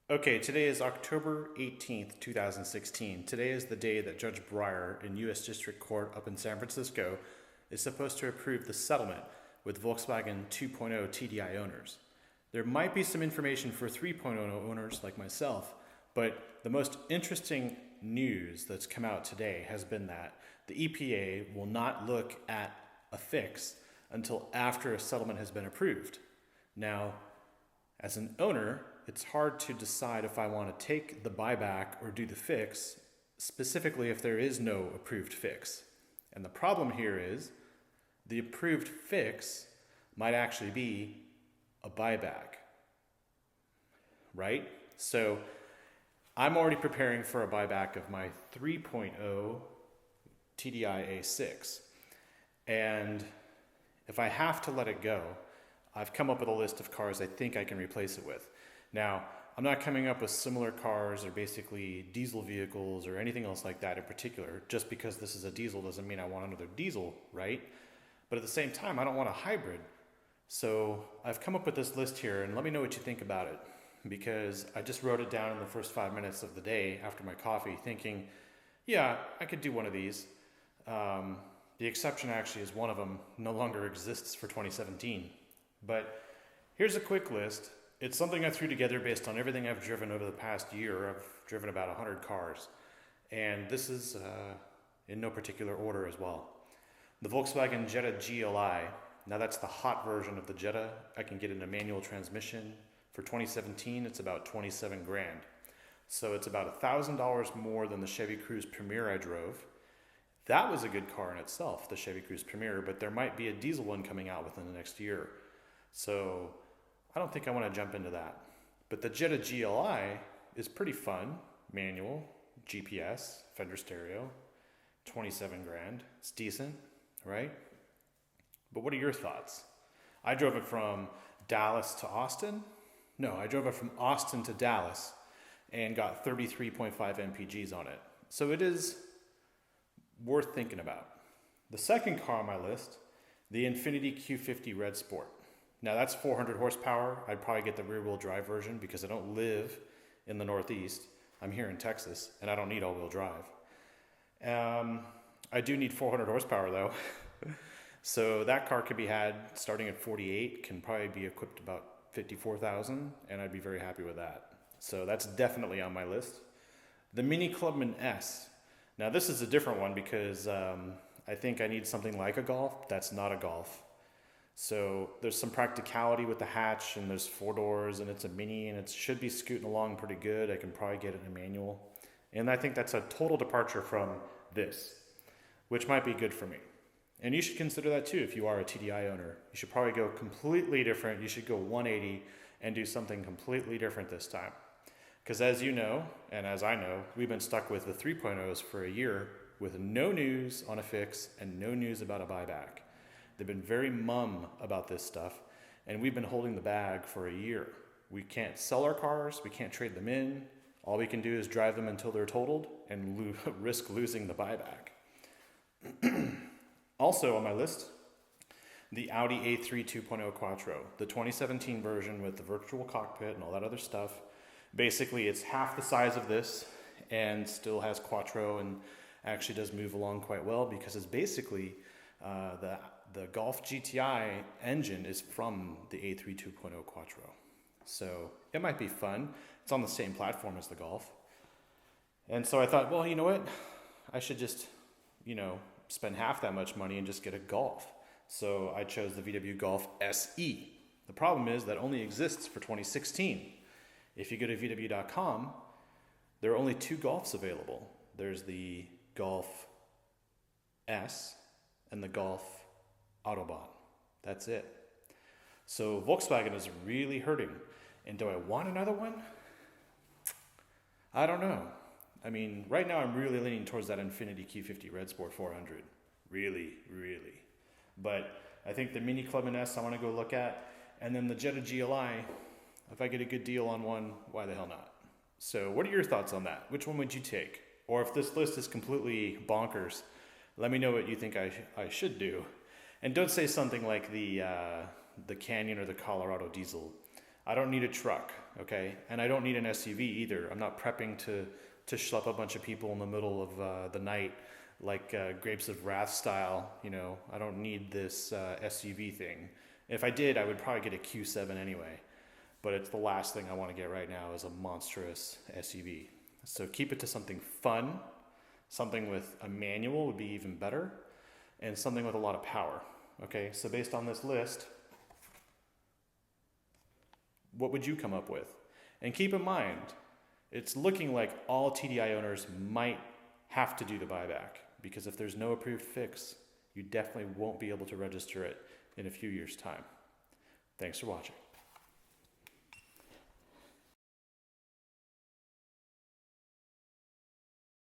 Okay, today is October 18th, 2016. Today is the day that Judge Breyer in U.S. District Court up in San Francisco is supposed to approve the settlement with Volkswagen 2.0 TDI owners. There might be some information for 3.0 owners like myself, but the most interesting news that's come out today has been that the EPA will not look at a fix until after a settlement has been approved. Now, as an owner, it's hard to decide if I want to take the buyback or do the fix, specifically if there is no approved fix. And the problem here is the approved fix might actually be a buyback, right? So I'm already preparing for a buyback of my 3.0 TDI A6. And if I have to let it go, I've come up with a list of cars I think I can replace it with. Now, I'm not coming up with similar cars or basically diesel vehicles or anything else like that in particular. Just because this is a diesel doesn't mean I want another diesel, right? But at the same time, I don't want a hybrid. So I've come up with this list here, and let me know what you think about it. Because I just wrote it down in the first 5 minutes of the day after my coffee thinking, yeah, I could do one of these. The exception actually is one of them no longer exists for 2017. But here's a quick list. It's something I threw together based on everything I've driven over the past year. I've driven about 100 cars. And this is in no particular order as well. The Volkswagen Jetta GLI. Now that's the hot version of the Jetta. I can get in a manual transmission. For 2017, it's about 27 grand. So it's about $1,000 more than the Chevy Cruze Premier I drove. That was a good car in itself, the Chevy Cruze Premier, but there might be a diesel one coming out within the next year. So I don't think I want to jump into that. But the Jetta GLI is pretty fun. Manual, GPS, fender stereo, 27 grand. It's decent, right? But what are your thoughts? I drove it from Dallas to Austin. No, I drove it from Austin to Dallas and got 33.5 mpgs on it. So it is worth thinking about. The second car on my list, the Infiniti Q50 Red Sport. Now that's 400 horsepower. I'd probably get the rear wheel drive version because I don't live in the Northeast. I'm here in Texas and I don't need all wheel drive. I do need 400 horsepower though. So that car could be had starting at 48, can probably be equipped about 54,000 and I'd be very happy with that. So that's definitely on my list. The Mini Clubman S. Now this is a different one because I think I need something like a Golf. That's not a Golf. So there's some practicality with the hatch and there's 4 doors and it's a Mini and it should be scooting along pretty good. I can probably get it in a manual. And I think that's a total departure from this, which might be good for me. And you should consider that too if you are a TDI owner. You should probably go completely different. You should go 180 and do something completely different this time. Because as you know, and as I know, we've been stuck with the 3.0s for a year with no news on a fix and no news about a buyback. They've been very mum about this stuff, and we've been holding the bag for a year. We can't sell our cars, we can't trade them in. All we can do is drive them until they're totaled and risk losing the buyback. Also on my list, the Audi A3 2.0 Quattro, the 2017 version with the virtual cockpit and all that other stuff. Basically, it's half the size of this and still has Quattro and actually does move along quite well because it's basically the Golf GTI engine is from the A3 2.0 Quattro. So it might be fun. It's on the same platform as the Golf. And so I thought, well, you know what? I should just, spend half that much money and just get a Golf. So I chose the VW Golf SE. The problem is that only exists for 2016. If you go to VW.com, there are only 2 Golfs available. There's the Golf S and the Golf Autobahn. That's it. So Volkswagen is really hurting. And do I want another one? I don't know. I mean, right now I'm really leaning towards that Infiniti Q50 Red Sport 400. Really, really. But I think the Mini Clubman S I want to go look at. And then the Jetta GLI, if I get a good deal on one, why the hell not? So what are your thoughts on that? Which one would you take? Or if this list is completely bonkers, let me know what you think I should do. And don't say something like the Canyon or the Colorado diesel. I don't need a truck, okay? And I don't need an SUV either. I'm not prepping to schlep a bunch of people in the middle of the night like Grapes of Wrath style, you know. I don't need this SUV thing. If I did, I would probably get a Q7 anyway. But it's the last thing I want to get right now is a monstrous SUV. So keep it to something fun. Something with a manual would be even better. And something with a lot of power. Okay, so based on this list, what would you come up with? And keep in mind, it's looking like all TDI owners might have to do the buyback, because if there's no approved fix, you definitely won't be able to register it in a few years' time. Thanks for watching.